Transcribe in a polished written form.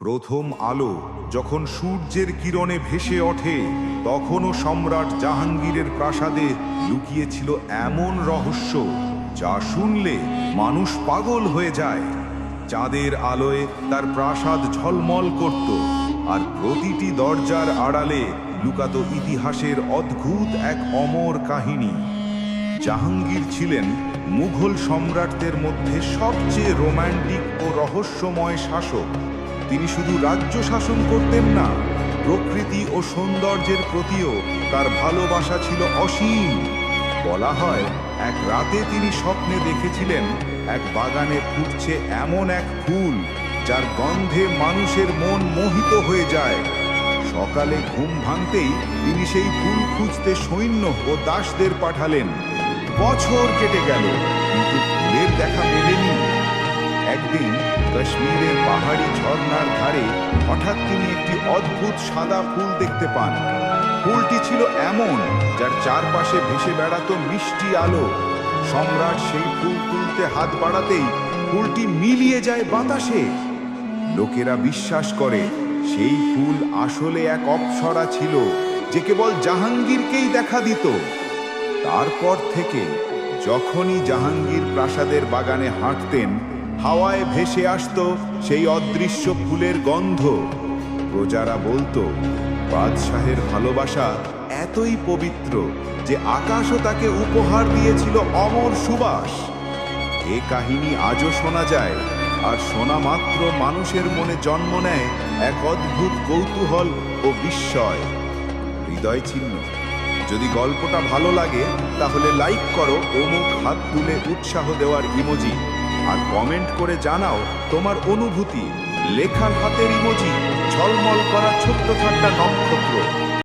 প্রথম আলো যখন সূর্যের কিরণে ভেসে ওঠে, তখনও সম্রাট জাহাঙ্গীরের প্রাসাদে লুকিয়েছিল এমন রহস্য যা শুনলে মানুষ পাগল হয়ে যায়। চাঁদের আলোয় তার প্রাসাদ ঝলমল করত, আর প্রতিটি দরজার আড়ালে লুকাতো ইতিহাসের অদ্ভুত এক অমর কাহিনী। জাহাঙ্গীর ছিলেন মুঘল সম্রাটদের মধ্যে সবচেয়ে রোম্যান্টিক ও রহস্যময় শাসক। তিনি শুধু রাজ্য শাসন করতেন না, প্রকৃতি ও সৌন্দর্যের প্রতিও তার ভালোবাসা ছিল অসীম। বলা হয়, এক রাতে তিনি স্বপ্নে দেখেছিলেন এক বাগানে ফুটছে এমন এক ফুল যার গন্ধে মানুষের মন মোহিত হয়ে যায়। সকালে ঘুম ভাঙতেই তিনি সেই ফুল খুঁজতে সৈন্য ও দাসদের পাঠালেন। বছর কেটে গেল, কিন্তু ফুলের দেখা মেলেনি। একদিন কাশ্মীরের পাহাড়ি ঝর্ণার ধারে হঠাৎ তিনি একটি অদ্ভুত সাদা ফুল দেখতে পান। ফুলটি ছিল এমন যার চারপাশে ভেসে বেড়াতো মিষ্টি আলো। সম্রাট সেই ফুল তুলতে হাত বাড়াতেই ফুলটি মিলিয়ে যায় বাতাসে। লোকেরা বিশ্বাস করে সেই ফুল আসলে এক অপ্সরা ছিল, যে কেবল জাহাঙ্গীরকেই দেখা দিত। তারপর থেকে যখনই জাহাঙ্গীর প্রাসাদের বাগানে হাঁটতেন, হাওয়ায় ভেসে আসতো সেই অদৃশ্য ফুলের গন্ধ। প্রজারা বলতো, বাদশাহের ভালোবাসা এতই পবিত্র যে আকাশও তাকে উপহার দিয়েছিল অমর সুবাস। এ কাহিনী আজও শোনা যায়, আর শোনা মাত্র মানুষের মনে জন্ম নেয় এক অদ্ভুত কৌতূহল ও বিস্ময়। হৃদয় চিহ্ন। যদি গল্পটা ভালো লাগে তাহলে লাইক করো অমুক হাত তুলে উৎসাহ দেওয়ার ইমোজি, আর কমেন্ট করে জানাও তোমার অনুভূতি। লেখার হাতের ইমোজি, ঝলমল করা ছোট্ট ঠাট্টা নক্ষত্র।